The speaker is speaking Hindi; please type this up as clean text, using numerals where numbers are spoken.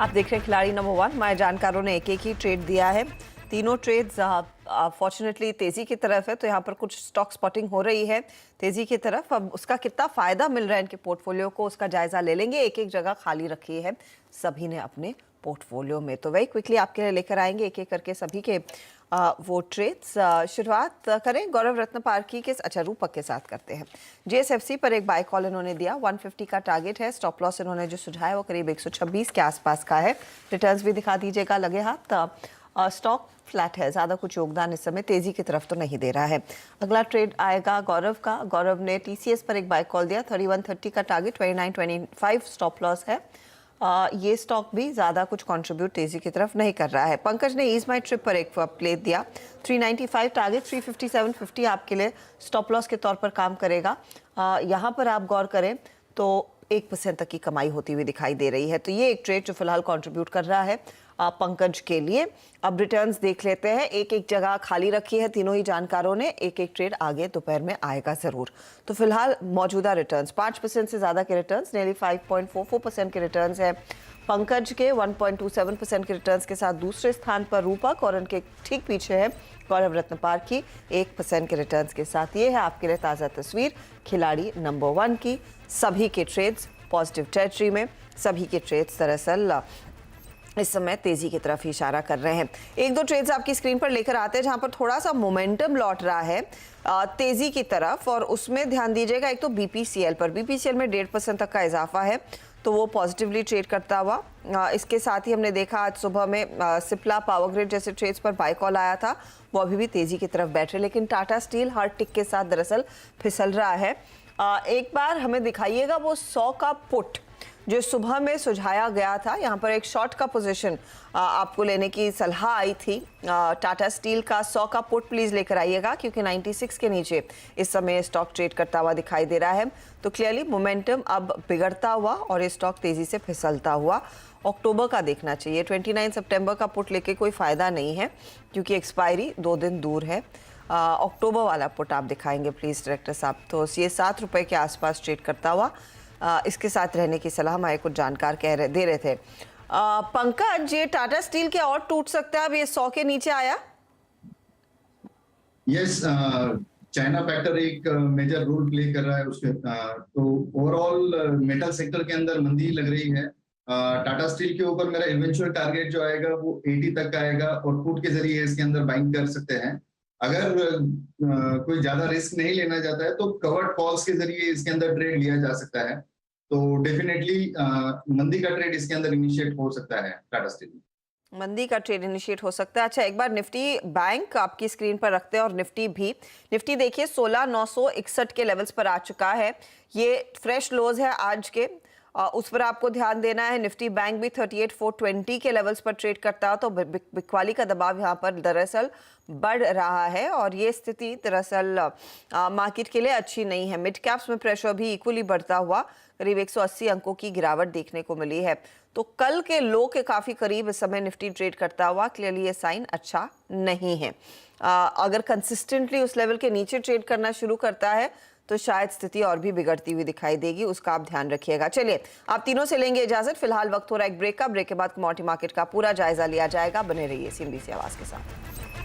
आप देख रहे हैं खिलाड़ी नंबर 1। हमारे जानकारों ने एक एक ही ट्रेड दिया है। तीनों ट्रेड्स फॉर्चुनेटली तेजी की तरफ है, तो यहाँ पर कुछ स्टॉक स्पॉटिंग हो रही है तेजी की तरफ। अब उसका कितना फायदा मिल रहा है इनके पोर्टफोलियो को, उसका जायजा ले लेंगे। एक एक जगह खाली रखी है सभी ने अपने पोर्टफोलियो में, तो वही क्विकली आपके लिए लेकर आएंगे एक एक करके सभी के वो ट्रेड्स। शुरुआत करें गौरव रत्नपारखी के, अच्छा रूपक के साथ करते हैं। जीएसएफसी पर एक बाय कॉल इन्होंने दिया, 150 का टारगेट है। स्टॉप लॉस इन्होंने जो सुझाया वो करीब 126 के आसपास का है। रिटर्न्स भी दिखा दीजिएगा लगे हाथ। स्टॉक फ्लैट है, ज़्यादा कुछ योगदान इस समय तेजी की तरफ तो नहीं दे रहा है। अगला ट्रेड आएगा गौरव का। गौरव ने टीसीएस पर एक बाय कॉल दिया, 3130 का टारगेट, 2925 स्टॉप लॉस है। ये स्टॉक भी ज़्यादा कुछ कंट्रीब्यूट तेजी की तरफ नहीं कर रहा है। पंकज ने ईज माई ट्रिप पर एक प्ले दिया, 395 टारगेट, 357.50 आपके लिए स्टॉप लॉस के तौर पर काम करेगा। यहाँ पर आप गौर करें तो 1% तक की कमाई होती हुई दिखाई दे रही है, तो ये एक ट्रेड जो फिलहाल कंट्रीब्यूट कर रहा है पंकज के लिए। अब रिटर्न्स देख लेते हैं। एक एक जगह खाली रखी है तीनों ही जानकारों ने, एक एक ट्रेड आगे दोपहर में आएगा जरूर। तो फिलहाल मौजूदा रिटर्न्स 5% से ज्यादा के रिटर्न्स, नेली 5.44% के रिटर्न्स है पंकज के, 1.27% के रिटर्न्स के साथ दूसरे स्थान पर रूपक, और उनके ठीक पीछे है गौरव रत्नपारखी 1% के रिटर्न्स के साथ। ये है आपके लिए ताज़ा तस्वीर खिलाड़ी नंबर 1 की। सभी के ट्रेड्स पॉजिटिव टेरिटरी में, सभी के ट्रेड्स दरअसल इस समय तेजी की तरफ इशारा कर रहे हैं। एक दो ट्रेड्स आपकी स्क्रीन पर लेकर आते हैं जहां पर थोड़ा सा मोमेंटम लौट रहा है तेजी की तरफ, और उसमें ध्यान दीजिएगा एक तो बीपीसीएल पर। बीपीसीएल में 1.5% तक का इजाफा है, तो वो पॉजिटिवली ट्रेड करता हुआ। इसके साथ ही हमने देखा आज सुबह में सिप्ला, पावर ग्रिड जैसे ट्रेड्स पर बाय कॉल आया था, वो अभी भी तेजी की तरफ बैठे, लेकिन टाटा स्टील हार्ड टिक के साथ दरअसल फिसल रहा है। एक बार हमें दिखाइएगा वो 100 का पुट जो सुबह में सुझाया गया था। यहाँ पर एक शॉर्ट का पोजीशन आपको लेने की सलाह आई थी। टाटा स्टील का 100 का पुट प्लीज लेकर आइएगा, क्योंकि 96 के नीचे इस समय स्टॉक ट्रेड करता हुआ दिखाई दे रहा है। तो क्लियरली मोमेंटम अब बिगड़ता हुआ और ये स्टॉक तेजी से फिसलता हुआ अक्टूबर का देखना चाहिए। 29 सितंबर का पुट लेके कोई फायदा नहीं है, क्योंकि एक्सपायरी 2 दिन दूर है। अक्टूबर वाला पुट आप दिखाएंगे प्लीज डायरेक्टर साहब। तो ये 7 रुपए के आसपास ट्रेड करता हुआ इसके साथ रहने की सलाह हमारे कुछ जानकार दे रहे थे। पंकज, ये टाटा स्टील के और टूट सकता है, अब ये 100 के नीचे आया? यस, चाइना फैक्टर एक मेजर रोल प्ले कर रहा है उसके। तो ओवरऑल मेटल सेक्टर के अंदर मंदी लग रही है। टाटा स्टील के ऊपर मेरा इवेंचुअल टारगेट जो आएगा वो 80 तक आएगा, और पुट के जरिए इसके अंदर बाइंग कर सकते हैं। अगर कोई ज्यादा रिस्क नहीं लेना चाहता है तो कवर्ड कॉल्स के जरिए इसके अंदर ट्रेड लिया जा सकता है। तो डेफिनेटली मंदी का ट्रेड इसके अंदर इनिशिएट हो सकता है टाटा स्टील में। मंदी का ट्रेड इनिशिएट हो सकता है। अच्छा, एक बार निफ्टी बैंक आपकी स्क्रीन पर रखते हैं, और निफ्टी भी। निफ्टी देखिए 16,961 के लेवल्स पर आ चुका है। ये फ्रेश लोज है आज के, उस पर आपको ध्यान देना है। निफ्टी बैंक भी 38,420 के लेवल्स पर ट्रेड करता है, तो बिकवाली का दबाव यहाँ पर दरअसल बढ़ रहा है, और ये स्थिति दरअसल मार्केट के लिए अच्छी नहीं है। मिड कैप्स में प्रेशर भी इक्वली बढ़ता हुआ करीब 180 अंकों की गिरावट देखने को मिली है। तो कल के लो के काफी करीब इस समय निफ्टी ट्रेड करता हुआ, क्लियरली ये साइन अच्छा नहीं है। अगर कंसिस्टेंटली उस लेवल के नीचे ट्रेड करना शुरू करता है तो शायद स्थिति और भी बिगड़ती हुई दिखाई देगी, उसका आप ध्यान रखिएगा। चलिए, आप तीनों से लेंगे इजाजत। फिलहाल वक्त हो रहा है एक ब्रेक का। ब्रेक के बाद कमोडिटी मार्केट का पूरा जायजा लिया जाएगा। बने रहिए CNBC आवाज के साथ।